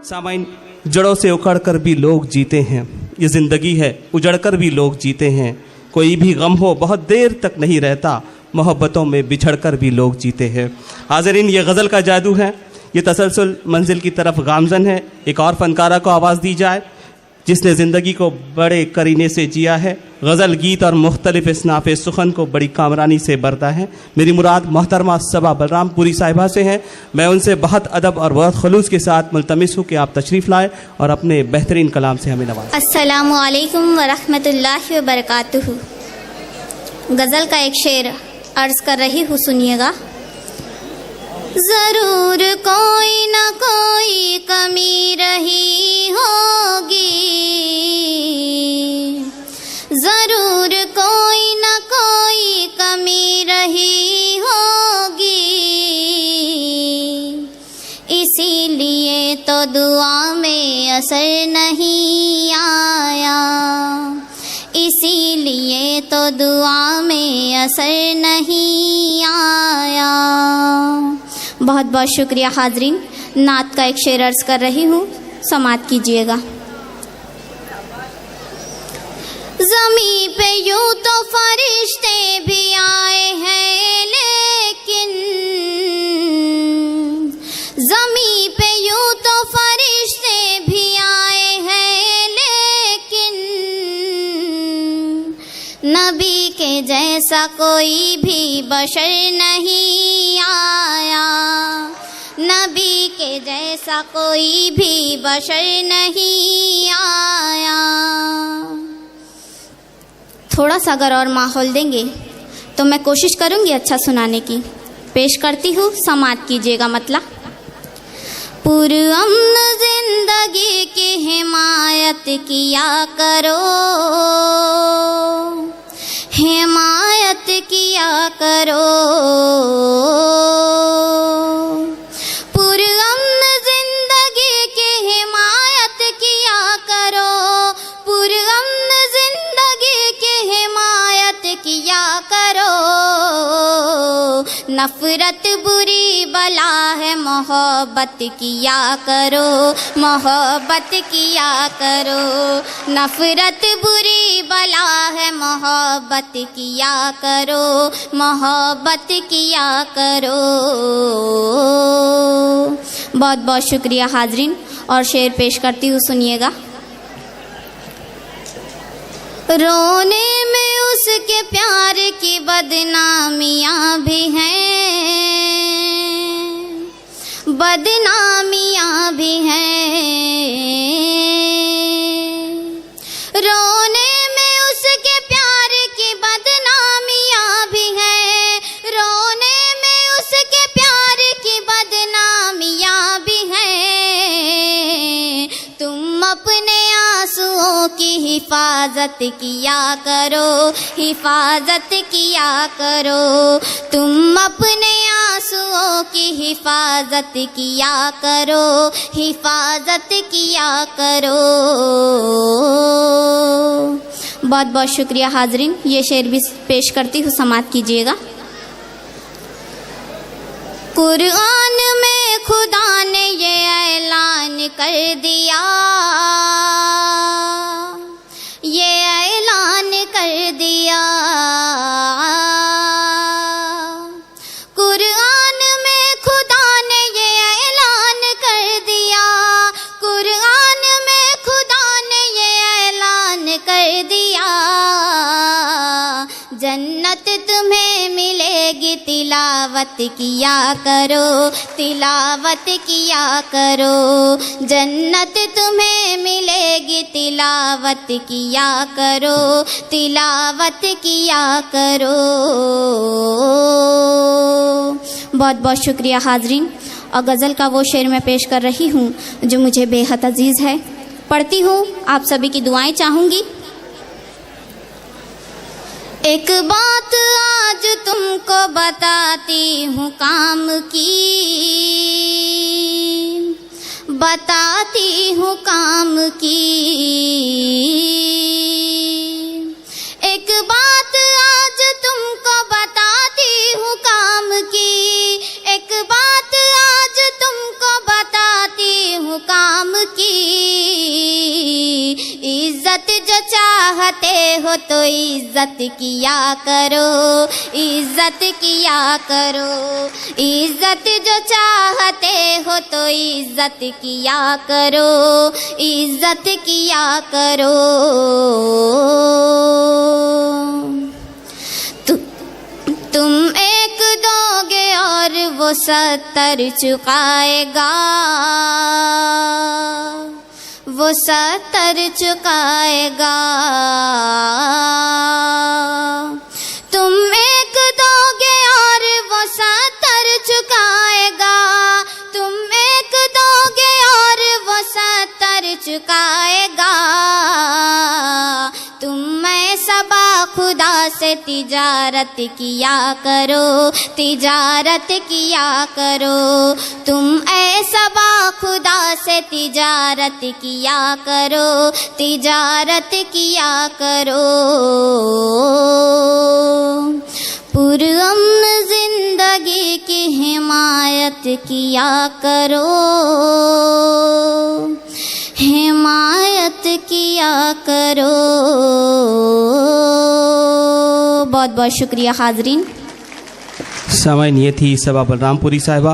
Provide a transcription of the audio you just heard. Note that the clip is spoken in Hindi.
सामाइन, जड़ों से उखड़ कर भी लोग जीते हैं। ये ज़िंदगी है, उजड़ कर भी लोग जीते हैं। कोई भी गम हो बहुत देर तक नहीं रहता, मोहब्बतों में बिछड़ कर भी लोग जीते हैं। हाज़रीन, ये गज़ल का जादू है, ये तसलसल मंजिल की तरफ गामज़न है। एक और फ़नकारा को आवाज़ दी जाए जिसने ज़िंदगी को बड़े करीने से जिया है। गज़ल, गीत और मुख्तलिफ़ इसनाफ़ सुखन को बड़ी कामरानी से बरता है। मेरी मुराद मोहतरमा सबा बलरामपुरी साहिबा से है। मैं उनसे बहुत अदब और बहुत खलूस के साथ मुल्तमिस हूँ कि आप तशरीफ़ लाएँ और अपने बेहतरीन कलाम से हमें नवाज़ें। अस्सलामु अलैकुम व रहमतुल्लाहि व बरकातुहू। गज़ल का एक शेर अर्ज़ कर रही हूँ, सुनिएगा। ज़रूर कोई न कोई कमी रही होगी, ज़रूर कोई न कोई कमी रही होगी, इसीलिए तो दुआ में असर नहीं आया, इसीलिए तो दुआ में असर नहीं आया। बहुत बहुत शुक्रिया हाज़रीन। नात का एक शेर अर्ज़ कर रही हूँ, समात कीजिएगा। ज़मीं पे यूं तो फरिश्ते भी आए हैं, लेकिन ज़मीं पे यूं तो फरिश्ते भी आए हैं, लेकिन नबी के जैसा कोई भी बशर नहीं आया, नबी के जैसा कोई भी बशर नहीं आया। थोड़ा सा अगर और माहौल देंगे तो मैं कोशिश करूँगी अच्छा सुनाने की। पेश करती हूँ, समात कीजिएगा। मतलब, पुरअमन जिंदगी की हिमायत किया करो, हिमायत किया करो, पुरअमन जिंदगी की हिमायत किया करो, पुरअमन जिंदगी की हिमायत किया करो। नफरत बुरी बला है, मोहब्बत किया करो, मोहब्बत किया करो। नफरत बुरी बला है, मोहब्बत किया करो, मोहब्बत किया करो। बहुत बहुत शुक्रिया हाज़रीन। और शेर पेश करती हूँ, सुनिएगा। रोने में उसके प्यार की बदनामियाँ भी हैं, बदनामियाँ भी हैं। रोने में उसके प्यार की बदनामियाँ भी हैं, रोने में उसके प्यार की बदनामियाँ भी हैं। तुम अपने आंसुओं की हिफाजत किया करो, हिफाजत किया करो। तुम अपने आंसुओं की हिफाजत किया करो, हिफाजत किया करो। बहुत बहुत शुक्रिया हाज़रीन। ये शेर भी पेश करती हूँ, समात कीजिएगा। कुरान में खुदा ने ये ऐलान कर दिया, ये ऐलान कर दिया। कुरान में खुदा ने ये ऐलान कर दिया, कुरान में खुदा ने ये ऐलान कर दिया। जन्नत तुम्हें मिलेगी, तिलावत किया करो, तिलावत किया करो। जन्नत तुम्हें मिलेगी, तिलावत किया करो, तिलावत किया करो। बहुत बहुत शुक्रिया हाज़रीन। और गज़ल का वो शेर मैं पेश कर रही हूँ जो मुझे बेहद अजीज़ है। पढ़ती हूँ, आप सभी की दुआएं चाहूँगी। एक बात आज तुमको बताती हूँ काम की, बताती हूँ काम की। एक बात आज तुमको बताती हूँ काम की, एक बात आज तुमको बताती हूँ काम जो चाहते हो तो इज्जत किया करो, इज्जत किया करो। इज्जत जो चाहते हो तो इज्जत किया करो, इज्जत किया करो। तुम एक दोगे और वो 70 चुकाएगा, वो 70 चुकाएगा। तुम एक दोगे और वो 70 चुकाएगा, तुम एक दोगे और वो 70 चुकाएगा। तुम मैं सबा खुदा से तिजारत किया करो, तिजारत किया करो। तुम ऐसा बा खुदा से तिजारत किया करो, तिजारत किया करो। पुरअमन जिंदगी की हिमायत किया करो, हिमायत किया करो। बहुत बहुत शुक्रिया हाजरीन। समय ये थी सबा बलरामपुरी साहिबा।